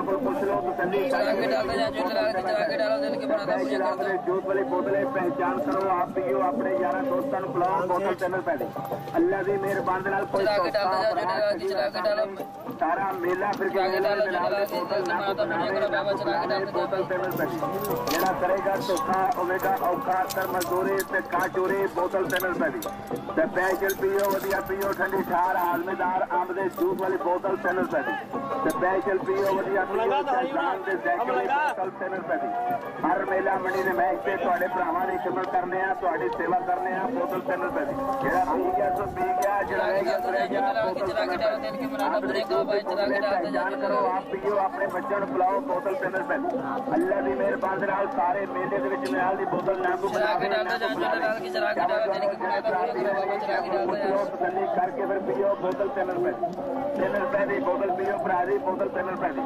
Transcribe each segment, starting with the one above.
को पूछ लो तसल्ली करके जूस वाली बोतलें पहचान करो आप पियो अपने यार दोस्तों को पिलाओ बोतल चैनल पहले अल्लाह की मेहरबानी नाल कोई सारा मेला फिर के जेड़ा करेगा धोखा होवेगा औखा कर मजदूरी ते काचूरी बोतल चैनल पहली ते पैचल पियो वधिया पियो ठंडी ठार आजमेदार आमदे जूस वाली बोतल चैनल पहली ते पैचल पियो वधिया पियो जान दे जैकेट वाली बोतल चैनल पहली हर मेला मंडी दे मैच ते ਤੁਹਾਡੇ ਭਰਾਵਾਂ ਦੀ ਖਿਦਮਤ ਕਰਨੇ ਆ ਤੁਹਾਡੀ ਸੇਵਾ ਕਰਨੇ ਆ ਬੋਤਲ ਚੈਨਲ ਪੈ ਜਿਹੜਾ ਪੀ ਗਿਆ ਸੋ ਪੀ ਗਿਆ ਜਿਹੜਾ ਰਹਿ ਗਿਆ ਰਹਿ ਗਿਆ ਬੋਤਲ ਚਲਾ ਕੇ ਦਿਨ ਕੇ ਮਰਾਦਾ ਬਰੇਗਾ ਭਾਈ ਚਲਾ ਕੇ ਜਾਨ ਕਰੋ ਆਪ ਪੀਓ ਆਪਣੇ ਬੱਚਿਆਂ ਨੂੰ ਪਿਲਾਓ ਬੋਤਲ ਚੈਨਲ ਪੈ ਅੱਲਾ ਦੀ ਮਿਹਰਬਾਨੀ ਨਾਲ ਸਾਰੇ ਮੇਲੇ ਦੇ ਵਿੱਚ ਨਿਹਾਲ ਦੀ ਬੋਤਲ ਨਾਂਗੂ ਬਣਾ ਕੇ ਡਾਲਦਾ ਜਾਨ ਨਾਲ ਕੀ ਚਲਾ ਕੇ ਦਿਨ ਕੇ ਮਰਾਦਾ ਬਰੇਗਾ ਬਾਬਾ ਚਲਾ ਕੇ ਡਾਲਦਾ ਤਸੱਲੀ ਕਰਕੇ ਫਿਰ ਪੀਓ ਬੋਤਲ ਚੈਨਲ ਪੈ ਦੀ ਬੋਤਲ ਪੀਓ ਭਰਾ ਦੀ ਬੋਤਲ ਚੈਨਲ ਪੈ ਦੀ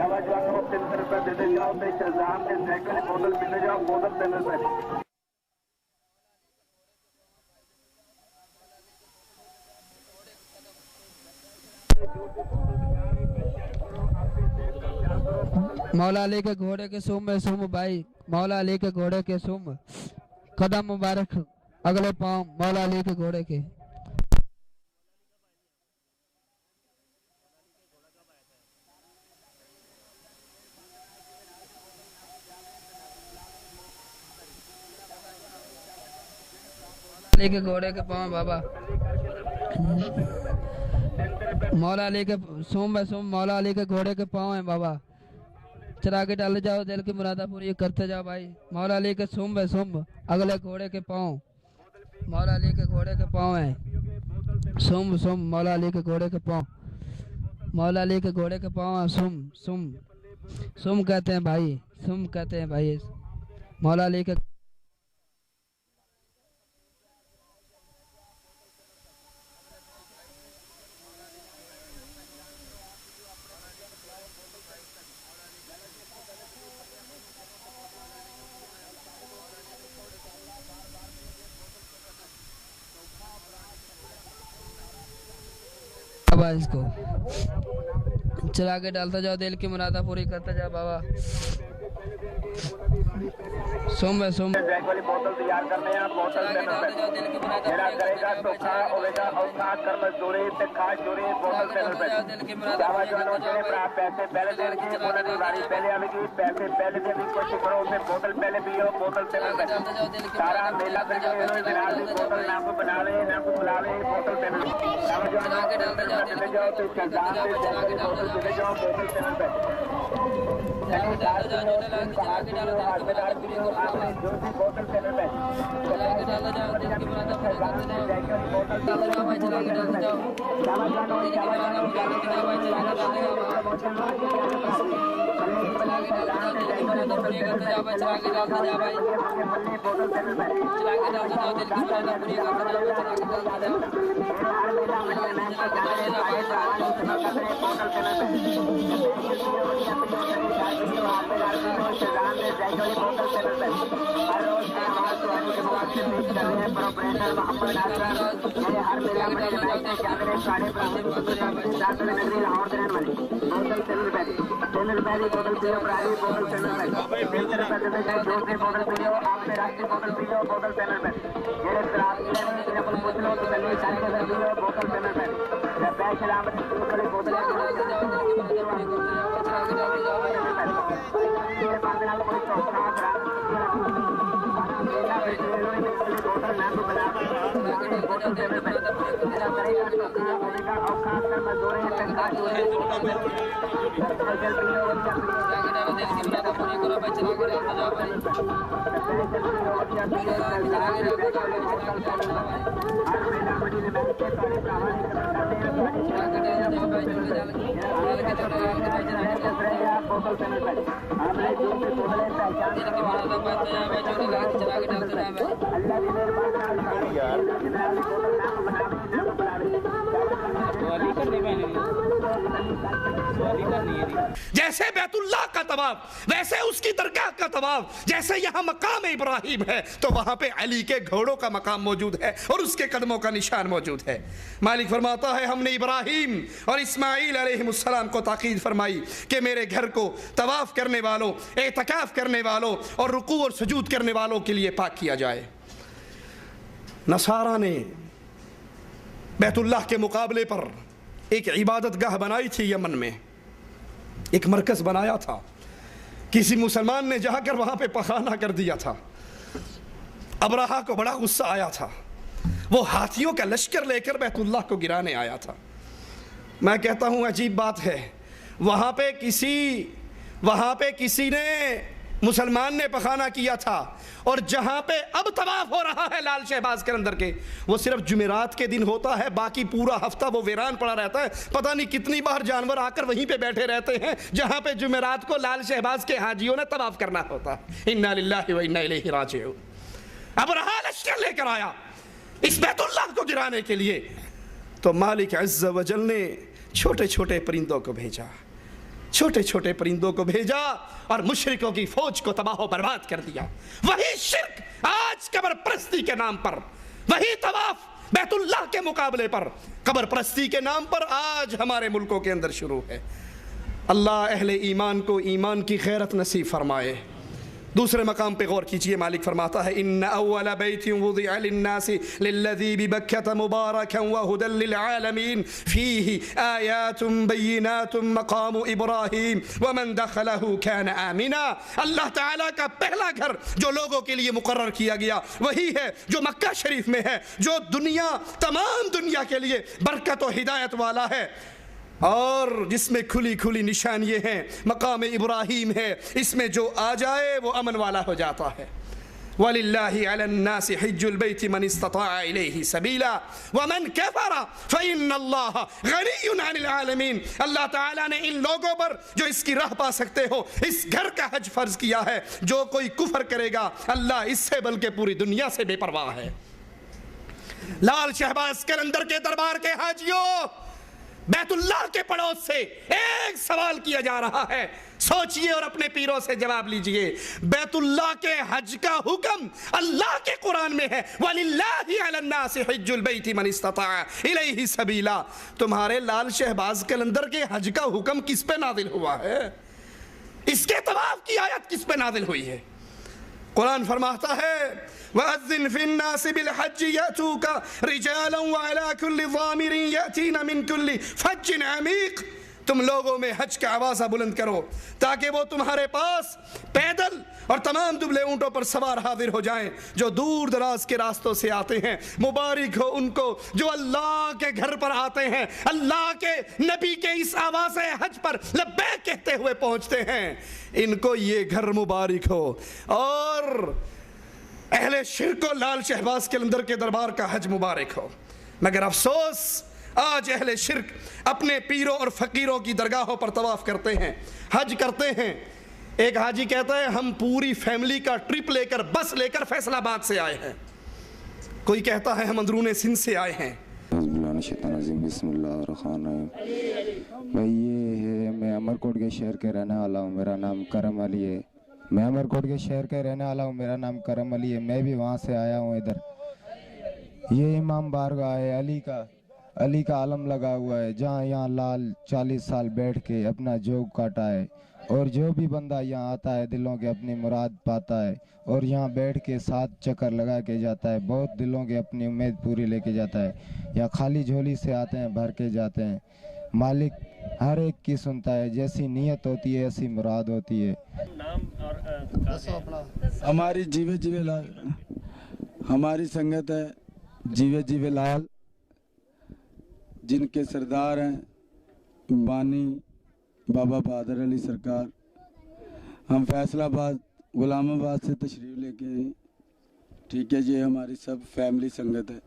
ਆਵਾਜ਼ ਜਵਾਨ ਨੂੰ 300 ਰੁਪਏ ਦੇ ਦੇ ਜਾਓ ਤੇ ਸ਼ਜ਼ਾਮ ਦੇ ਸਾਈਕਲ ਦੀ ਬੋਤਲ ਪੀਣੇ ਜਾਓ ਬੋਤਲ चैनल पर मौला अली के घोड़े के सुम में सुम भाई मौला अली के घोड़े के सुम कदम मुबारक अगले पांव मौला अली के घोड़े के के घोड़े के पाँव बाबा मौला अली के सोम है सोम मौला अली के घोड़े के पाँव है बाबा चरा के डाले जाओ दिल की मुरादा पूरी करते जाओ भाई मौला अली के सोम है सोम अगले घोड़े के पाँव मौला अली के घोड़े के पाँव है सोम सोम मौला अली के घोड़े के पाँव मौला अली के घोड़े के पाँव सुम सुम सुम कहते हैं भाई सुम कहते हैं भाई मौला अली के इसको चला के डालता जाओ दिल की मुरादा पूरी करता जाओ बाबा सोम वाली बोतल तैयार करने हैं बोतल जेड़ा करेगा धोखा होवेगा औखा कर मजदूरी ते खास चोरी बोतल चैनल पे जावा जानो जेने भरा पैसे पहले देन की बोतल की बारी पहले आवेगी पैसे पहले देने की कोशिश करो उसे बोतल पहले पियो बोतल चैनल पे सारा मेला फिर के जनाब की बोतल नाम को बना ले नाम को बुला ले बोतल चैनल जावा जानो के डालते जाओ तो शहजाद से चला के बोतल चले जाओ बोतल चैनल पे चला के डालो आजमेदार पियो आपने जो भी बोतल चैनल पे चला के डालो जाओ दिल की मुरादा पूरी करते जाओ बोतल डालो जाओ भाई चला के डालते जाओ जावा जानो जावा जानो भाई चला के डालते जाओ चला के डालते जाओ दिल की मुरादा पूरी करते जाओ भाई चला के डालते जाओ भाई बोतल चैनल पे चला के डालते जाओ दिल की मुरादा पूरी करते जाओ चला के डालते जाओ जैसे बैतुल्लाह का तवाफ, वैसे उसकी दरगाह का तवाफ, जैसे यहाँ मकाम इब्राहिम है तो वहां पे अली के घोड़ों का मकाम मौजूद है और उसके कदमों का निशान मौजूद है। मालिक फरमाता है हमने इब्राहिम और इस्माइल अलैहिस्सलाम को ताकीद फरमाई कि मेरे घर को तवाफ करने वालों, एतकाफ करने वालों और रुकू और सुजूद करने वालों के लिए पाक किया जाए। नसारा ने बैतुल्लाह के मुकाबले पर एक इबादत गाह बनाई थी। यमन में एक मरकज बनाया था, किसी मुसलमान ने जाकर वहां पे पखाना कर दिया था। अबराहा को बड़ा गुस्सा आया था, वो हाथियों का लश्कर लेकर बैतुल्लाह को गिराने आया था। मैं कहता हूं अजीब बात है, वहां पे किसी ने मुसलमान ने पखाना किया था और जहां पे अब तवाफ हो रहा है लाल शहबाज के अंदर के, वो सिर्फ जुमेरात के दिन होता है, बाकी पूरा हफ्ता वो वीरान पड़ा रहता है। पता नहीं कितनी बार जानवर आकर वहीं पे बैठे रहते हैं जहां पे जुमेरात को लाल शहबाज के हाजियों ने तवाफ करना होता है। इन्ना लिल्लाहि व इन्ना इलैहि राजिऊन। अब रहा लश्कर लेकर आया इस बैतुल्लाह को गिराने के लिए, तो मालिक अज़्ज़ व जल ने छोटे छोटे परिंदों को भेजा, छोटे छोटे परिंदों को भेजा और मुशरिकों की फौज को तबाह बर्बाद कर दिया। वही शिर्क आज कब्र परस्ती के नाम पर, वही तवाफ बैतुल्लाह के मुकाबले पर कब्र परस्ती के नाम पर आज हमारे मुल्कों के अंदर शुरू है। अल्लाह अहले ईमान को ईमान की खैरत नसीब फरमाए। दूसरे मकाम पे गौर कीजिए, मालिक फरमाता है इन्ना अव्वल बैतिन वुदिअ लिन्नासि लिल्लज़ी बिबक्कत मुबारकन व हुदल लिल आलमीन फीहि आयातुन बय्यिनातुन मकाम इब्राहीम व मन दखलहु कान आमिना। अल्लाह ताला का पहला घर जो लोगों के लिए मुकर्रर किया गया वही है जो मक्का शरीफ में है, जो तमाम दुनिया के लिए बरकत और हिदायत वाला है और जिसमें खुली खुली निशान ये हैं, मकाम इब्राहीम है, इसमें जो आ जाए वो अमन वाला हो जाता है। वलिल्लाहि अलन्नासि हिज्जुल बैति मन इस्तताअ इलैहि सबीला व मन कफरा फइन्नल्लाह गनिय्युन अनिल आलमीन। अल्लाह ताला ने इन लोगों पर जो इसकी राह पा सकते हो इस घर का हज फर्ज किया है। जो कोई कुफर करेगा अल्लाह इससे बल्कि पूरी दुनिया से बेपरवाह है। लाल शहबाज कलंदर के दरबार के हाजियों, बैतुल्लाह के पड़ोस से एक सवाल किया जा रहा है, सोचिए और अपने पीरों से जवाब लीजिए। बैतुल्लाह के हज का हुक्म अल्लाह के कुरान में है, वलिल्लाहि अलन्नासि हिज्जुल बैति मन इस्तताअ इलैहि सबीला। तुम्हारे लाल शहबाज कलंदर के हज का हुक्म किस पे नाजिल हुआ है? इसके तवाफ की आयत किस पे नाजिल हुई है? कुरान फरमाता है वअज़्ज़िन फ़िन्नासि बिलहज्जि यअतूका रिजालन व अला कुल्लि ज़ामिरिन यअतीना मिन कुल्लि फज्जिन अमीक़। तुम लोगों में हज का आवाज़ बुलंद करो ताकि वो तुम्हारे पास पैदल और तमाम दुबले ऊँटों पर सवार हाजिर हो जाएं जो दूर दराज के रास्तों से आते हैं। मुबारक हो उनको जो अल्लाह के घर पर आते हैं, अल्लाह के नबी के इस आवाज़ हज पर लब्बैक कहते हुए पहुँचते हैं, इनको ये घर मुबारक हो। और अहले शिर्क को लाल शहबाज के अंदर के दरबार का हज मुबारक हो। मगर अफसोस आज अहले शिर्क अपने पीरों और फ़कीरों की दरगाहों पर तवाफ़ करते हैं, हज करते हैं। एक हाजी कहता है हम पूरी फैमिली का ट्रिप लेकर, बस लेकर फैसलाबाद से आए हैं। कोई कहता है हम अंदरूने सिंध से आए हैं। भाई ये है, मैं अमरकोट के शहर के रहने वाला हूँ, मेरा नाम करम अली है। मैं अमरकोट के शहर का रहने वाला हूँ, मेरा नाम करम अली है। मैं भी वहाँ से आया हूँ इधर। ये इमाम बारगाह है, अली का आलम लगा हुआ है, जहाँ यहाँ लाल 40 साल बैठ के अपना जोग काटा है। और जो भी बंदा यहाँ आता है दिलों के अपनी मुराद पाता है और यहाँ बैठ के 7 चक्कर लगा के जाता है, बहुत दिलों के अपनी उम्मीद पूरी लेके जाता है। यहाँ खाली झोली से आते हैं, भर के जाते हैं। मालिक हर एक की सुनता है, जैसी नीयत होती है ऐसी मुराद होती है। हमारी जीवे लाल, हमारी संगत है जीवे लाल, जिनके सरदार हैं बानी बाबा बहादुर अली सरकार। हम फैसलाबाद गुलामाबाद से तशरीफ़ लेके आए। ठीक है जी, हमारी सब फैमिली संगत है,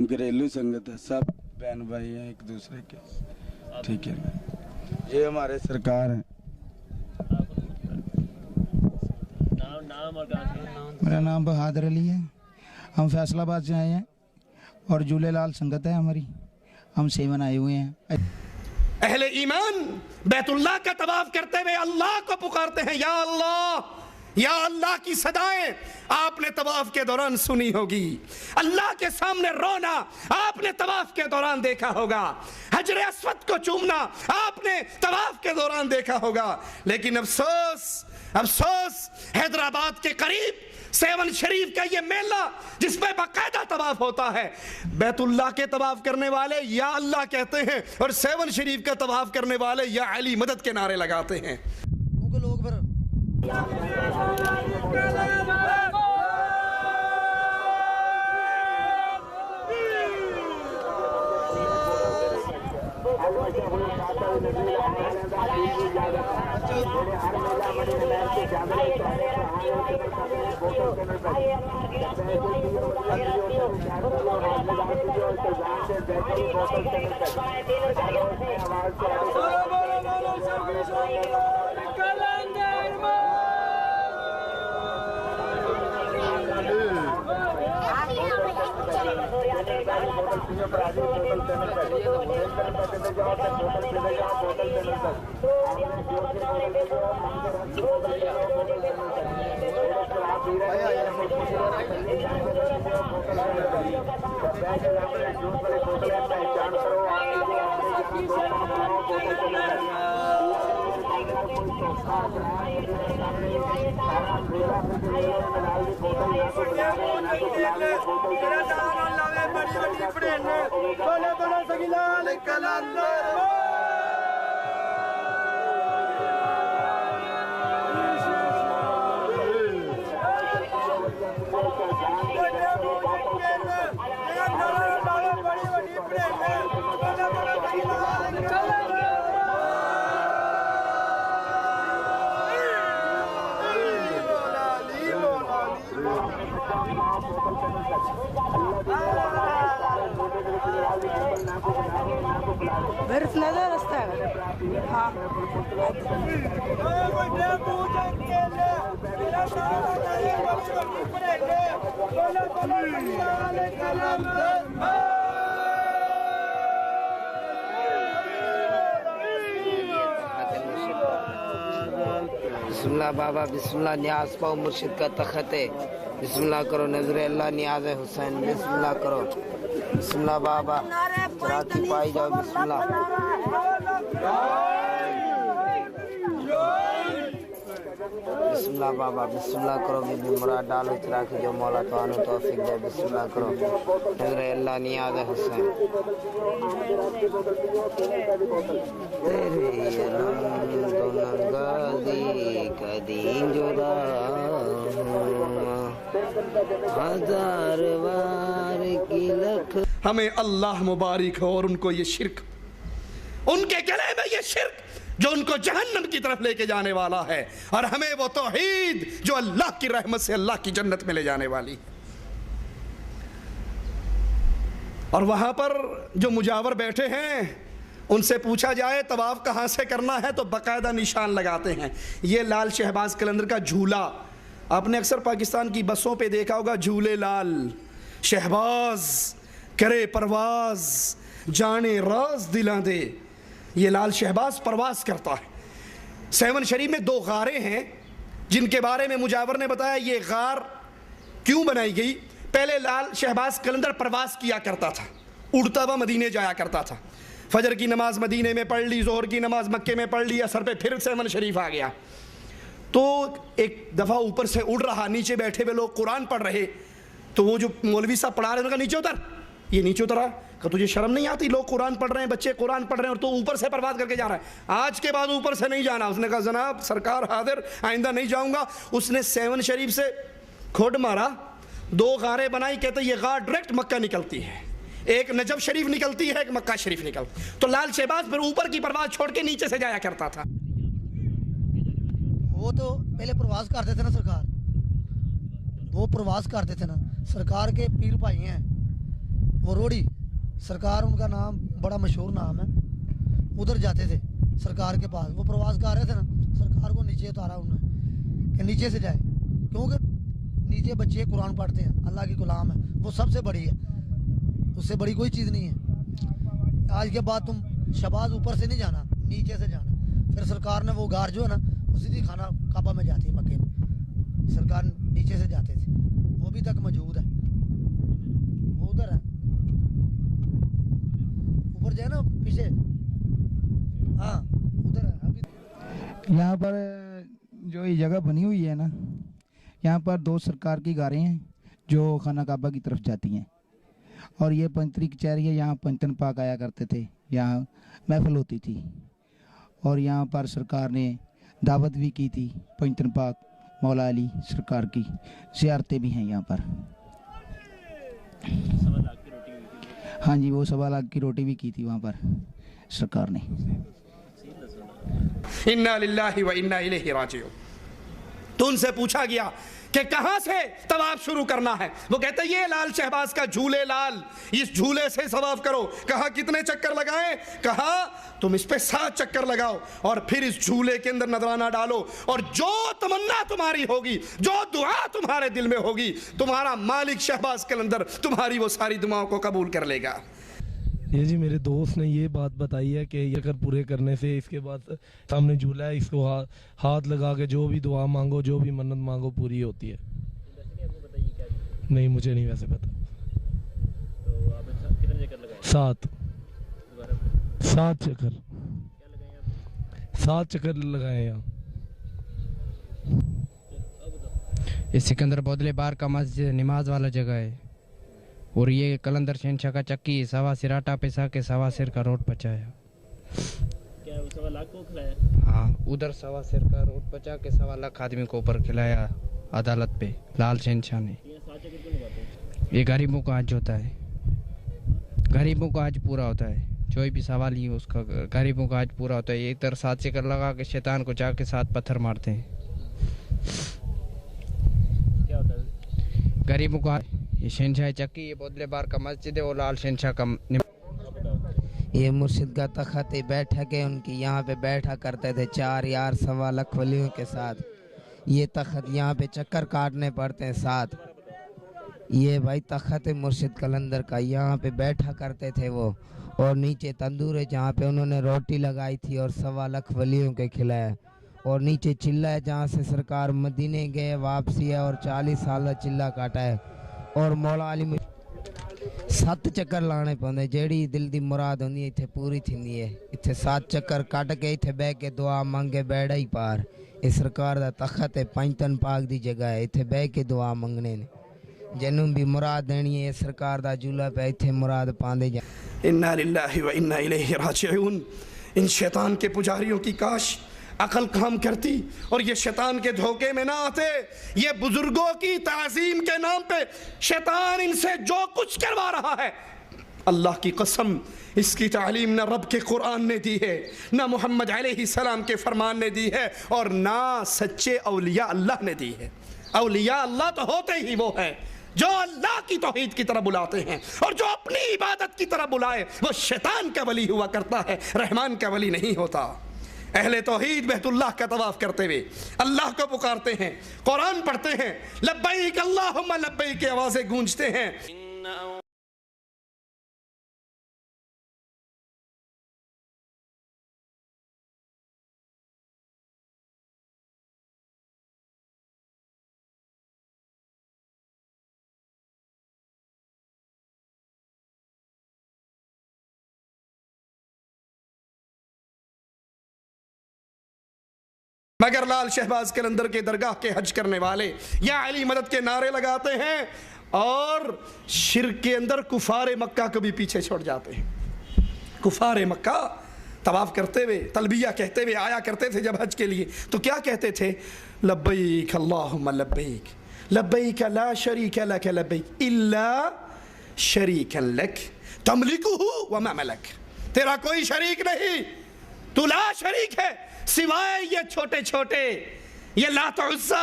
घरेलू संगत है, सब बहन भाई हैं एक दूसरे के। ठीक है, ये हमारे सरकार हैं। मेरा नाम बहादुर अली है। हम फैसलाबाद से आए हैं और झूलेलाल संगत है हमारी, हम सेवन आए हुए हैं। अहले ईमान बैतुल्लाह का तवाफ करते हुए अल्लाह को पुकारते हैं, या अल्लाह, या अल्लाह की सदाएं आपने तवाफ के दौरान सुनी होगी। अल्लाह के सामने रोना आपने तवाफ के दौरान देखा होगा। हजर अस्वद को चूमना आपने तवाफ के दौरान देखा होगा। लेकिन अफसोस, अफसोस, हैदराबाद के करीब सेवन शरीफ का ये मेला जिसमें बाकायदा तवाफ होता है, बैतुल्लाह के तवाफ करने वाले या अल्लाह कहते हैं और सेवन शरीफ का तवाफ करने वाले या अली मदद के नारे लगाते हैं। लोग फिर रास्ता है। हाँ बिस्मिल्लाह बाबा बिस्मिल्लाह, न्याज पाओ मुर्शिद का तखत है, बिस्मिल्लाह करो नजर अल्लाह नियाज हुसैन, बिस्मिल्लाह करो, बिस्मिल्लाह बाबा चराती पाई जाओ, बिस्मिल्लाह बिस्मिल्लाह बाबा, बिस्मिल्लाह करो, बीबी मुराद डालो चरा के जो मौला तानु तौफीक दे, बिस्मिल्लाह करो नजर अल्लाह नियाज हुसैन। तेरे कदी जुदा हजार बार की लख। हमें अल्लाह मुबारक हो और उनको ये शिर्क, उनके गले में ये शिर्क जो उनको जहन्नम की तरफ लेके जाने वाला है, और हमें वो तौहीद जो अल्लाह की रहमत से अल्लाह की जन्नत में ले जाने वाली। और वहां पर जो मुजावर बैठे हैं उनसे पूछा जाए तवाफ कहाँ से करना है तो बाकायदा निशान लगाते हैं। ये लाल शहबाज कलंदर का झूला आपने अक्सर पाकिस्तान की बसों पे देखा होगा, झूले लाल शहबाज करे परवाज जाने राज दिला दे। ये लाल शहबाज परवाज करता है। सेवन शरीफ में 2 गारें हैं जिनके बारे में मुजावर ने बताया ये गार क्यों बनाई गई। पहले लाल शहबाज कलंदर परवाज किया करता था, उड़ता हुआ मदीने जाया करता था। फजर की नमाज मदीने में पढ़ ली, जोहर की नमाज मक्के में पढ़ ली, असर पे फिर सेवन शरीफ आ गया। तो एक दफ़ा ऊपर से उड़ रहा, नीचे बैठे हुए लोग कुरान पढ़ रहे, तो वो जो मौलवी साहब पढ़ा रहे उनका नीचे उतर, ये नीचे उतरा, कहा तुझे शर्म नहीं आती, लोग कुरान पढ़ रहे हैं, बच्चे कुरान पढ़ रहे हैं और तो ऊपर से परवाज़ करके जा रहा है। आज के बाद ऊपर से नहीं जाना। उसने कहा जनाब सरकार हाजिर, आइंदा नहीं जाऊंगा। उसने सेवन शरीफ से खोड मारा, 2 गारें बनाई, कहते ये गार डायरेक्ट मक्का निकलती है, एक नजब शरीफ निकलती है, एक मक्का शरीफ निकलती। तो लाल शहबाज फिर ऊपर की परवाज छोड़ के नीचे से जाया करता था। वो तो पहले प्रवास करते थे ना सरकार, वो प्रवास करते थे ना सरकार के पीर भाई हैं वो रोड़ी सरकार, उनका नाम बड़ा मशहूर नाम है। उधर जाते थे सरकार के पास, वो प्रवास कर रहे थे ना, सरकार को नीचे उतारा उन्होंने कि नीचे से जाए, क्योंकि नीचे बच्चे कुरान पढ़ते हैं, अल्लाह की गुलाम है, वो सबसे बड़ी है, उससे बड़ी कोई चीज़ नहीं है। आज के बाद तुम शहबाज ऊपर से नहीं जाना, नीचे से जाना। फिर सरकार ने वो गार जो है ना वो सीधी खाना काबा में जाती है मक्के में, सरकार नीचे से जाते थे, वो भी तक मौजूद है, वो उधर है ऊपर जाए ना पीछे, हाँ उधर है। अभी यहाँ पर जो ये जगह बनी हुई है ना, यहाँ पर 2 सरकार की गारें हैं जो खाना काबा की तरफ जाती हैं, और ये पंचतरी कचहरी है, यहाँ पंचतन पाक आया करते थे, यहाँ महफिल होती थी, और यहाँ पर सरकार ने दावत भी की थी पंचतन पाक मौला अली सरकार की, ज़ियारतें भी हैं यहाँ पर। हाँ जी, वो 1.25 लाख की रोटी भी की थी वहाँ पर सरकार ने। इन्ना लिल्लाहि व इन्ना इलैहि राजिऊन। तो उनसे पूछा गया कि कहां से तवाफ शुरू करना है, वो कहते ये लाल शहबाज का झूले लाल, इस झूले से तवाफ करो। कहा कितने चक्कर लगाएं, कहा तुम इस पे 7 चक्कर लगाओ और फिर इस झूले के अंदर नजराना डालो, और जो तमन्ना तुम्हारी होगी, जो दुआ तुम्हारे दिल में होगी, तुम्हारा मालिक शहबाज कलंदर तुम्हारी वो सारी दुआओं को कबूल कर लेगा। ये जी मेरे दोस्त ने ये बात बताई है कि ये कर पूरे करने से इसके बाद सामने झूला है, इसको हाथ लगा के जो भी दुआ मांगो, जो भी मन्नत मांगो पूरी होती है। नहीं मुझे नहीं वैसे पता। तो आपने कितने चक्कर लगाए? 7 चक्कर, 7 चक्कर लगाए यहाँ। ये सिकंदर बोदले बार का मस्जिद नमाज वाला जगह है, और ये कलंदर शहनशाह का चक्की सवा सिराटा पिसा के सवा सिर का रोट पचाया। क्या 1.25 लाख को खिलाया? हाँ, उधर सवा सिर का रोट पचा के 1.25 लाख आदमी को ऊपर खिलाया अदालत पे लाल शहनशाह ने। ये गरीबों का आज होता है, गरीबों का आज पूरा होता है, जो भी सवाल ही उसका गरीबों का आज पूरा होता है। ये इधर 7 चक्कर लगा के शैतान को जाके 7 पत्थर मारते हैं। क्या होता है गरीबों का? ये शहनशाह चक्की, ये बोदले बार का मस्जिद है, वो लाल शहनशाह का। ये मुर्शिद का तख़त बैठक है उनकी, यहाँ पे बैठा करते थे 4 यार 1.25 लाख वलियों के साथ। ये तख़त यहाँ पे चक्कर काटने पड़ते हैं 7। ये भाई तख़त है मुर्शिद कलंदर का, यहाँ पे बैठा करते थे वो, और नीचे तंदूर है जहाँ पे उन्होंने रोटी लगाई थी और 1.25 लाख वलियों के खिलाया, और नीचे चिल्ला है जहाँ से सरकार मदीने गए वापसी है और 40 साल चिल्ला काटा है। और मौला अली 7 चक्कर लाने पौंदे, जेड़ी दिल दी मुराद होंदी इत्थे पूरी थींदी है। इत्थे 7 चक्कर कट के इत्थे बह के दुआ मंगे बैड़ा ही पार। इस सरकार दा तख़त है, पंचतन पाक दी जगह है, इत्थे बह के दुआ मंगने ने, जिन्नू भी मुराद देनी है सरकार दा झूला पे इत्थे मुराद पांदे जा। इन्ना लिल्लाहि व इन्ना इलैहि राजिऊन। इन शैतान के पुजारियों की काश अकल काम करती और ये शैतान के धोखे में ना आते। ये बुजुर्गों की ताज़ीम के नाम पे शैतान इनसे जो कुछ करवा रहा है, अल्लाह की कसम इसकी तालीम ना रब के कुरान ने दी है, ना मोहम्मद अलैहिस्सलाम के फरमान ने दी है, और ना सच्चे औलिया अल्लाह ने दी है। औलिया अल्लाह तो होते ही वो हैं जो अल्लाह की तौहीद की तरह बुलाते हैं, और जो अपनी इबादत की तरह बुलाए वो शैतान का वली हुआ करता है, रहमान का वली नहीं होता। अहले तौहीद बैतुल्लाह का तवाफ करते हुए अल्लाह को पुकारते हैं, कुरान पढ़ते हैं, लब्बैक अल्लाहुम्मा लब्बैक की आवाज़ें गूंजते हैं। मगर लाल शहबाज कलंदर के दरगाह के हज करने वाले या अली मदद के नारे लगाते हैं और शिर्क के अंदर कुफारे मक्का को भी पीछे छोड़ जाते हैं। कुफारे मक्का तवाफ करते हुए तलबिया कहते हुए आया करते थे जब हज के लिए, तो क्या कहते थे? लब्बैक अल्लाहुम्मा लब्बैक, लब्बैक ला शरीक लक लब्बैक इल्ला शरीकन लक तमलिकुहु व मा मलक। तेरा कोई शरीक नहीं, तू ला शरीक है, सिवाय ये छोटे छोटे ये लात उज़्ज़ा,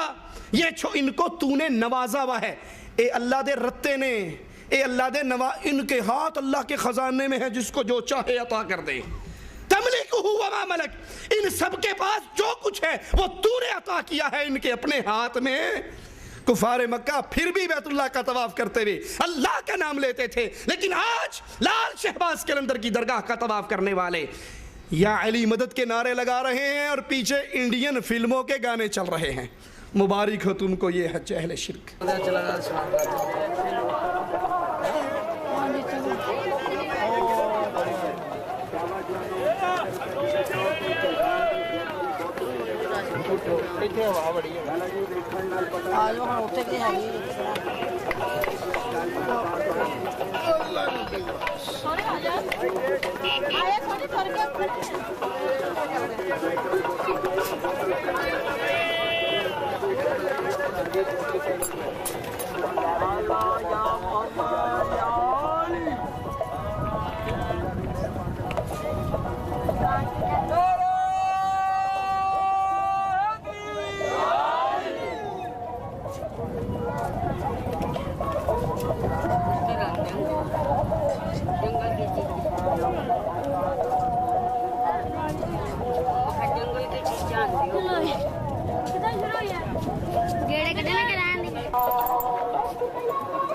ये इनको तूने नवाजा हुआ है। ए अल्लाह दे रत्ते ने, ए अल्लाह दे नवा, इनके हाथ अल्लाह के खजाने में है, जिसको जो चाहे अता कर दे। तमलिकुहु व मा मलक, इन सब के पास जो कुछ है वो तूने अता किया है इनके अपने हाथ में। कुफारे मक्का फिर भी बैतुल्लाह का तवाफ करते हुए अल्लाह का नाम लेते थे, लेकिन आज लाल शहबाज कलंदर की दरगाह का तवाफ करने वाले या अली मदद के नारे लगा रहे हैं और पीछे इंडियन फिल्मों के गाने चल रहे हैं। मुबारक हो तुमको ये हज अहले शिर्क।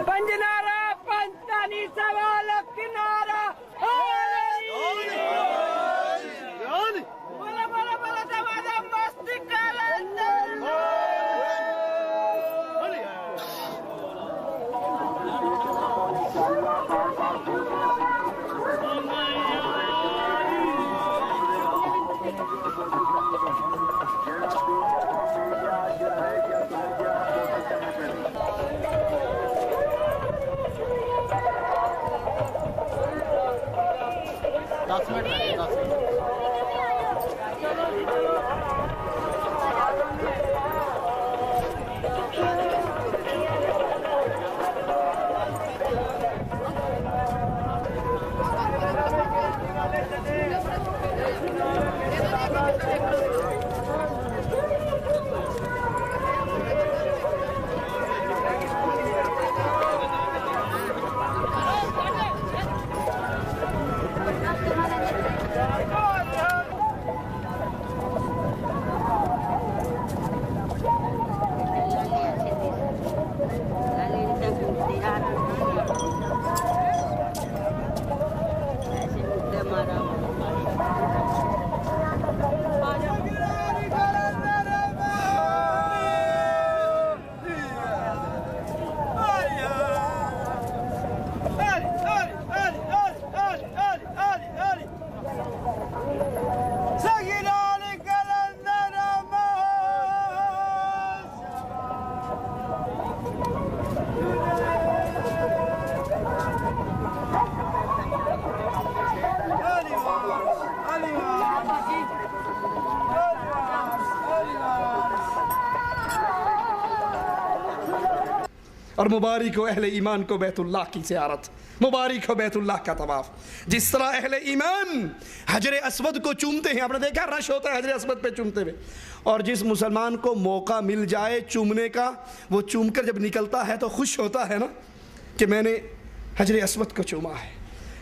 पंजनारा पंचतानी सवाल किनारा बोला बोला बोला दमादा मस्ती और मुबारक हो अहले ईमान को बैतुल्लाह की ज़ियारत, मुबारक हो बैतुल्लाह का तवाफ। जिस तरह अहले ईमान हजर अस्वद को चूमते हैं, आपने देखा रश होता है हजर अस्वद पे चूमते हुए, और जिस मुसलमान को मौका मिल जाए चूमने का, वो चूम कर जब निकलता है तो खुश होता है ना कि मैंने हजर अस्वद को चूमा है,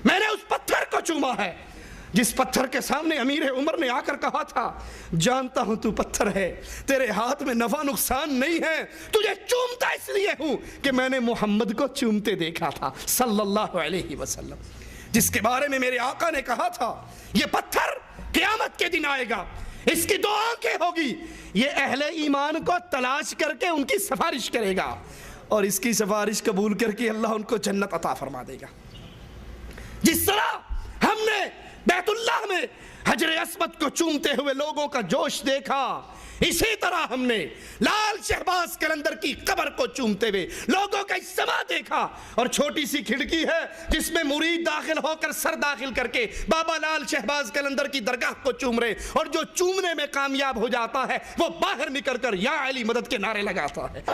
मैंने उस पत्थर को चूमा है जिस पत्थर के सामने अमीर उमर ने आकर कहा था, जानता हूं तू पत्थर है, तेरे हाथ में नफा नुकसान नहीं है, तुझे चूमता इसलिए हूं कि मैंने मोहम्मद को चूमते देखा था सल्लल्लाहु अलैहि वसल्लम, जिसके बारे में मेरे आका ने कहा था ये पत्थर क़यामत के दिन आएगा, इसकी दो आंखें होगी, ये अहले ईमान को तलाश करके उनकी सिफारिश करेगा और इसकी सिफारिश कबूल करके अल्लाह उनको जन्नत अता फरमा देगा। जिस तरह हमने बैतुल्लाह में हजर अस्वद को चूमते हुए लोगों का जोश देखा, इसी तरह हमने लाल शहबाज कलंदर की कब्र को चूमते हुए लोगों का इज्तिमा देखा। और छोटी सी खिड़की है जिसमें मुरीद दाखिल होकर सर दाखिल करके बाबा लाल शहबाज कलंदर की दरगाह को चूम रहे, और जो चूमने में कामयाब हो जाता है वो बाहर निकलकर या अली मदद के नारे लगाता है।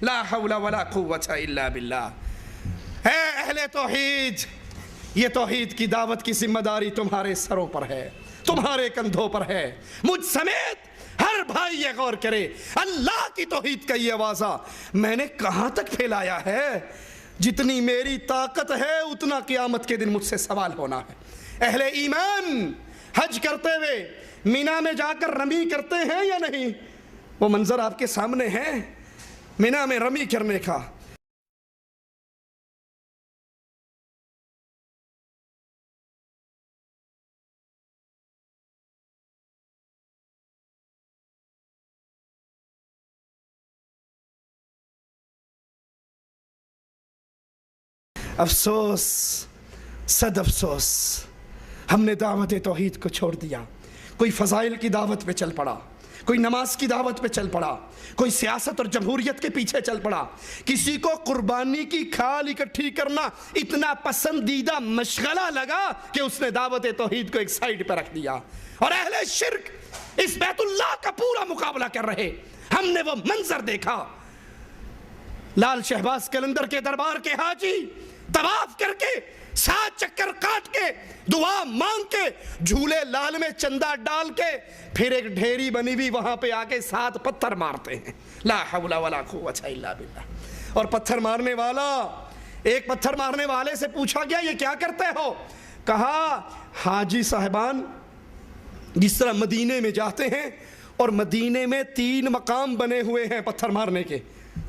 ला हौला वला कुव्वता इल्ला बिल्लाह। है अहले तौहीद, ये तौहीद की दावत की जिम्मेदारी तुम्हारे सरों पर है, तुम्हारे कंधों पर है। मुझ समेत हर भाई ये गौर करे, अल्लाह की तौहीद का ये आवाज़ा मैंने कहाँ तक फैलाया है। जितनी मेरी ताकत है उतना क़यामत के दिन मुझसे सवाल होना है। अहले ईमान हज करते हुए मीना में जाकर रमी करते हैं या नहीं? वो मंजर आपके सामने है मीना में रमी करने का। अफसोस, सद अफसोस, हमने दावत तौहीद को छोड़ दिया। कोई फ़ज़ाइल की दावत पे चल पड़ा, कोई नमाज की दावत पे चल पड़ा, कोई सियासत और जमहूरियत के पीछे चल पड़ा। किसी को कुर्बानी की खाल इकट्ठी करना इतना पसंदीदा मशगला लगा कि उसने दावत तौहीद को एक साइड पर रख दिया और अहले शिर्क इस बैतुल्लाह का पूरा मुकाबला कर रहे। हमने वो मंजर देखा, लाल शहबाज कलंदर के दरबार के हाजी तवाफ करके 7 चक्कर काट के दुआ मांग के झूले लाल में चंदा डाल के फिर एक ढेरी बनी हुई वहां पे आके 7 पत्थर मारते हैं। ला हौला वला कुव्वता इल्ला बिल्लाह। और पत्थर मारने वाला, एक पत्थर मारने वाले से पूछा गया ये क्या करते हो? कहा हाजी साहिबान जिस तरह मदीने में जाते हैं और मदीने में 3 मकाम बने हुए हैं पत्थर मारने के।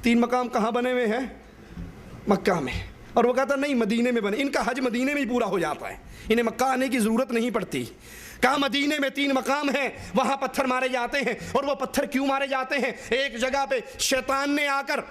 3 मकाम कहाँ बने हुए हैं? मक्का में। और वो कहता नहीं मदीने में बने, इनका हज मदीने में ही पूरा हो जाता है, इन्हें मक्का आने की ज़रूरत नहीं पड़ती। कहा मदीने में 3 मकाम हैं, वहाँ पत्थर मारे जाते हैं। और वो पत्थर क्यों मारे जाते हैं? एक जगह पे शैतान ने आकर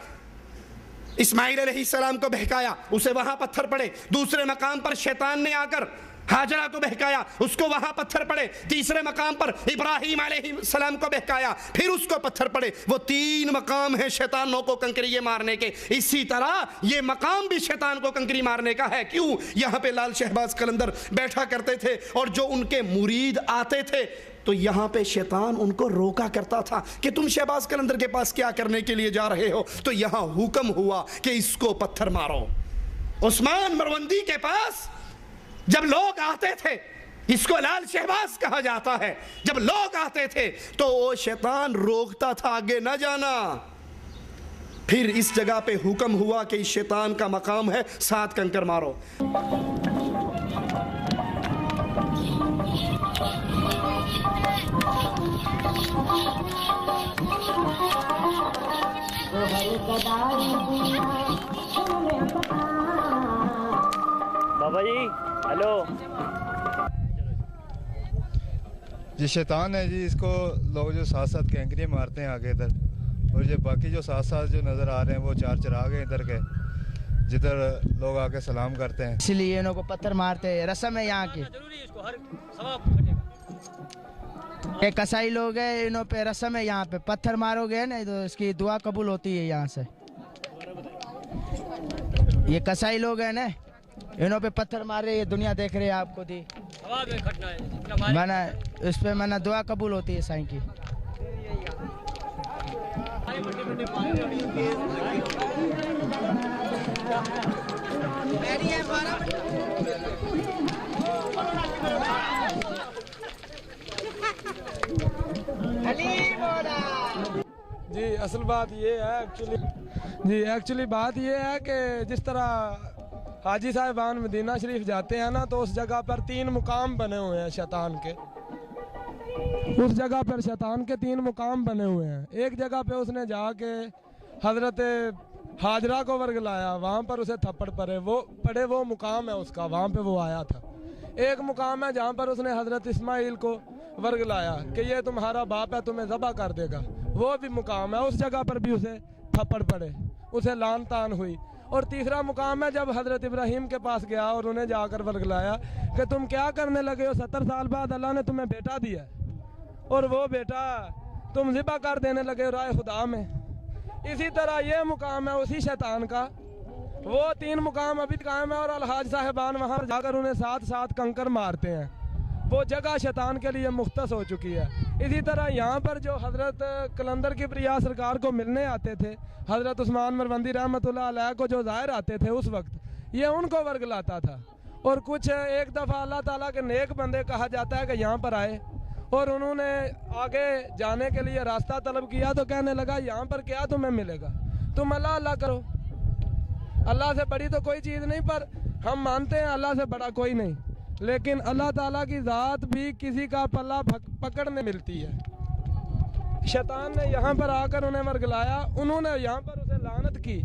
इस्माइल अलैहिस्सलाम को बहकाया, उसे वहाँ पत्थर पड़े। दूसरे मकाम पर शैतान ने आकर हाजरा को बहकाया, उसको वहाँ पत्थर पड़े। तीसरे मकाम पर इब्राहीम अलैहिस्सलाम को बहकाया, फिर उसको पत्थर पड़े। वो 3 मकाम हैं शैतानों को कंकरिये मारने के। इसी तरह ये मकाम भी शैतान को कंकरी मारने का है। क्यों? यहाँ पे लाल शहबाज कलंदर बैठा करते थे और जो उनके मुरीद आते थे तो यहाँ पे शैतान उनको रोका करता था कि तुम शहबाज कलंदर के पास क्या करने के लिए जा रहे हो? तो यहाँ हुक्म हुआ कि इसको पत्थर मारो। उस्मान मरवंदी के पास जब लोग आते थे, इसको लाल शहबाज कहा जाता है, जब लोग आते थे तो वो शैतान रोकता था आगे न जाना। फिर इस जगह पे हुक्म हुआ कि इस शैतान का मकाम है 7 कंकर मारो। बाबा जी हेलो। ये शैतान है जी, इसको लोग जो साथ साथ कैंकरियाँ मारते हैं आगे इधर, और ये बाकी जो साथ साथ जो नज़र आ रहे हैं वो 4 चिराग हैं इधर के, जिधर लोग आके सलाम करते हैं। इसलिए इन्हों को पत्थर मारते हैं, रस्म है यहाँ की। ये कसाई लोग हैं, इन्हों पे रस्म है, यहाँ पे पत्थर मारोगे ना तो इसकी दुआ कबूल होती है यहाँ से। ये कसाई लोग हैं ना, इन्हों पे पत्थर मार रहे, ये दुनिया देख रही है आपको दी मैंने इस पे मैंने दुआ कबूल होती है साईं की। जी असल बात ये है एक्चुअली बात ये है कि जिस तरह हाजी साहिबान मदीना शरीफ जाते हैं ना, तो उस जगह पर 3 मुकाम बने हुए हैं शैतान के। उस जगह पर शैतान के 3 मुकाम बने हुए हैं। एक जगह पे उसने जाके हजरत हाजरा को वर्गलाया, वहाँ पर उसे थप्पड़ पड़े, वो मुकाम है उसका, वहाँ पे वो आया था। एक मुकाम है जहाँ पर उसने हजरत इस्माइल को वर्गलाया कि ये तुम्हारा बाप है, तुम्हें ज़बह कर देगा, वो भी मुकाम है। उस जगह पर भी उसे थप्पड़ पड़े, उसे लान तान हुई। और तीसरा मुकाम है जब हजरत इब्राहीम के पास गया और उन्हें जाकर वर्गलाया कि तुम क्या करने लगे हो, 70 साल बाद अल्लाह ने तुम्हें बेटा दिया और वो बेटा तुम ज़िबा कर देने लगे राय खुदा में। इसी तरह ये मुकाम है उसी शैतान का, वो 3 मुकाम अभी कायम है। और अलहाज साहिबान वहाँ जाकर उन्हें 7-7 कंकर मारते हैं। वो जगह शैतान के लिए मुख्तस हो चुकी है। इसी तरह यहाँ पर जो हज़रत कलंदर किबरिया सरकार को मिलने आते थे, हज़रत उस्मान मरवंदी रहमतुल्लाह अलैह को जो ज़ाहिर आते थे उस वक्त, ये उनको वर्गलाता था। और कुछ एक दफ़ा अल्लाह ताला के नेक बंदे कहा जाता है कि यहाँ पर आए और उन्होंने आगे जाने के लिए रास्ता तलब किया तो कहने लगा यहाँ पर क्या तुम्हें मिलेगा, तुम अल्लाह अल्लाह करो, अल्लाह से बड़ी तो कोई चीज़ नहीं, पर हम मानते हैं अल्लाह से बड़ा कोई नहीं, लेकिन अल्लाह ताला की ज़ात भी किसी का पल्ला पकड़ने मिलती है। शैतान ने यहाँ पर आकर उन्हें वर्गलाया, उन्होंने यहाँ पर उसे लानत की।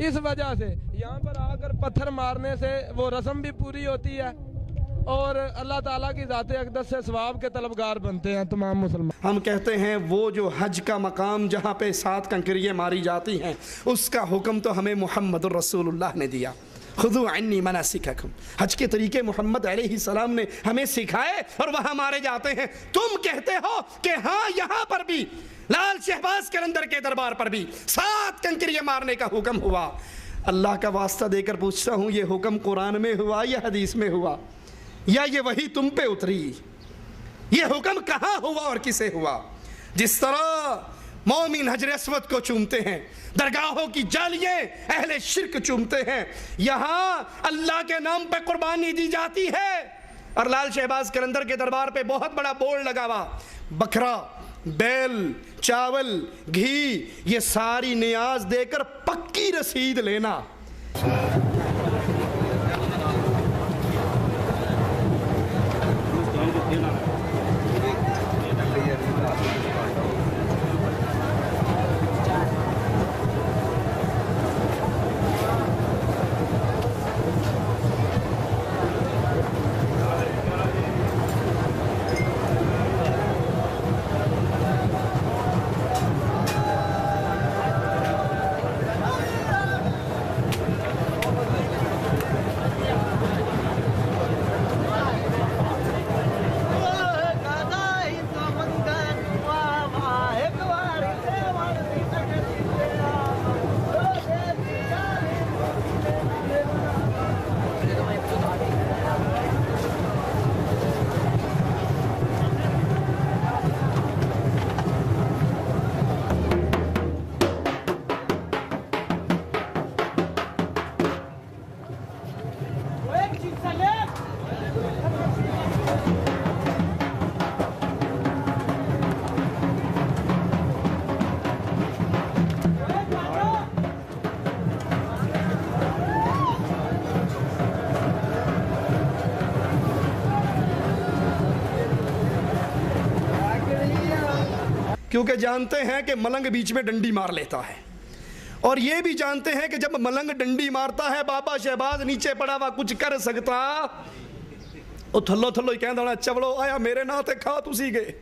इस वजह से यहाँ पर आकर पत्थर मारने से वो रस्म भी पूरी होती है और अल्लाह ताला की ज़ात अक़दस से सवाब के तलबगार बनते हैं तमाम मुसलमान। हम कहते हैं वो जो हज का मकाम जहाँ पे 7 कंकरियाँ मारी जाती हैं, उसका हुक्म तो हमें मोहम्मद रसूलुल्लाह ने दिया। खुदू अन्नी मनासिककुम, हज के तरीके मोहम्मद अलैहिस्सलाम ने हमें सिखाए और वहाँ मारे जाते हैं। तुम कहते हो कि हाँ यहाँ पर भी लाल शहबाज कलंदर के दरबार पर भी 7 कंकरियाँ मारने का हुक्म हुआ। अल्लाह का वास्ता देकर पूछता हूँ, ये हुक्म कुरान में हुआ या हदीस में हुआ, या ये वही तुम पे उतरी? ये हुक्म कहाँ हुआ और किसे हुआ? जिस तरह मोमिन हजर अस्वद को चूमते हैं, दरगाहों की जालियां अहले शिरक चूमते हैं, यहाँ अल्लाह के नाम पे कुर्बानी दी जाती है। और लाल शहबाज कलंदर के दरबार पे बहुत बड़ा बोर्ड लगा हुआ, बकरा, बैल, चावल, घी, ये सारी नियाज देकर पक्की रसीद लेना। क्योंकि जानते हैं कि मलंग बीच में डंडी मार लेता है, और ये भी जानते हैं कि जब मलंग डंडी मारता है बाबा शहबाज नीचे पड़ा हुआ कुछ कर सकता, वो थल्लो थल्लो ही कहता होना, चवलो आया मेरे नाम ते खा तुसी गए,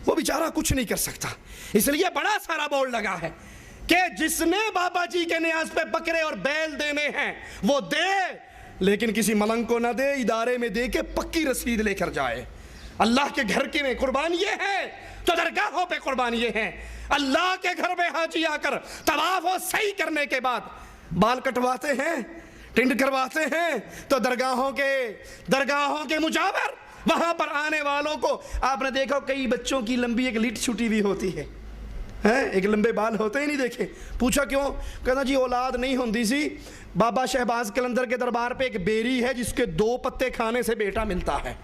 वो बेचारा कुछ नहीं कर सकता। इसलिए बड़ा सारा बोर्ड लगा है कि जिसने बाबा जी के न्याज पे बकरे और बैल देने हैं वो दे, लेकिन किसी मलंग को ना दे, इदारे में दे के पक्की रसीद लेकर जाए। अल्लाह के घर के में कुर्बानी ये है तो दरगाहों पे कुर्बानी ये है। अल्लाह के घर में हाजी आकर तवाफ सही करने के बाद बाल कटवाते हैं, टिंड करवाते हैं, तो दरगाहों के मुजावर वहां पर आने वालों को आपने देखा, कई बच्चों की लंबी एक लिट छुटी हुई होती है, एक लंबे बाल होते ही नहीं देखे। पूछा क्यों? कहना जी औलाद नहीं होती सी। बाबा शहबाज कलंदर के दरबार पे एक बेरी है जिसके 2 पत्ते खाने से बेटा मिलता है,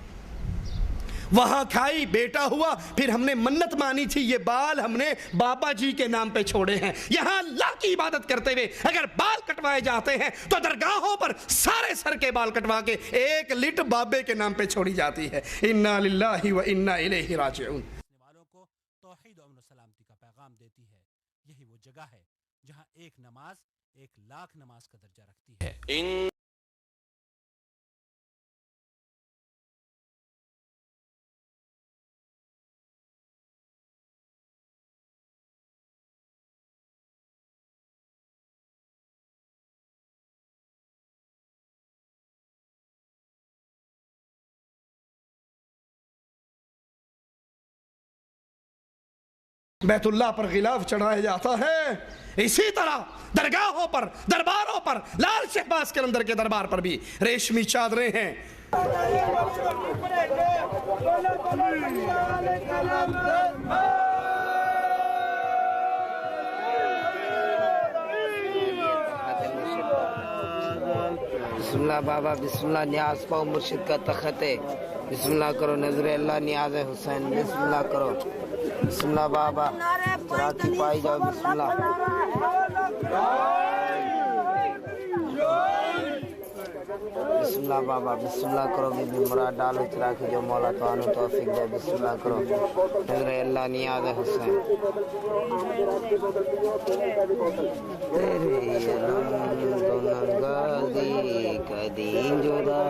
वहां खाई बेटा हुआ, फिर हमने मन्नत मानी थी, ये बाल हमने बाबा जी के नाम पे छोड़े हैं। यहां अल्लाह की इबादत करते हुए अगर बाल कटवाए जाते हैं तो दरगाहों पर सारे सर के बाल कटवा के एक लिट बाबे के नाम पे छोड़ी जाती है। इन्ना लिल्लाहि व इन्ना इलैहि राजिऊन। वालों को तौहीद और सलामती का पैगाम देती है। यही वो जगह है जहां एक नमाज 1,00,000 नमाज का दर्जा रखती है। बैतुल्लाह पर गिलाफ चढ़ाया जाता है, इसी तरह दरगाहों पर, दरबारों पर, लाल शहबाज कलंदर के दरबार पर भी रेशमी चादरें हैं। बिस्मिल्लाह बाबा बिस्मिल्लाह, न्याज पाओ मुर्शिद का तखत है। बिस्मिल्लाह करो नजर अल्लाह नियाज हुसैन। बिस्मिल्लाह करो, बिस्मिल्लाह बाबा, चराती पाई जाओ। बिस्मिल्लाह बिस्मिल्लाह बाबा, बिस्मिल्लाह करो, बीबी मुराद डालो चरा के जो मौला तानु तौफीक दे। बिस्मिल्लाह करो नजर अल्लाह नियाज हुसैन। तेरे गाजी कदी जुदा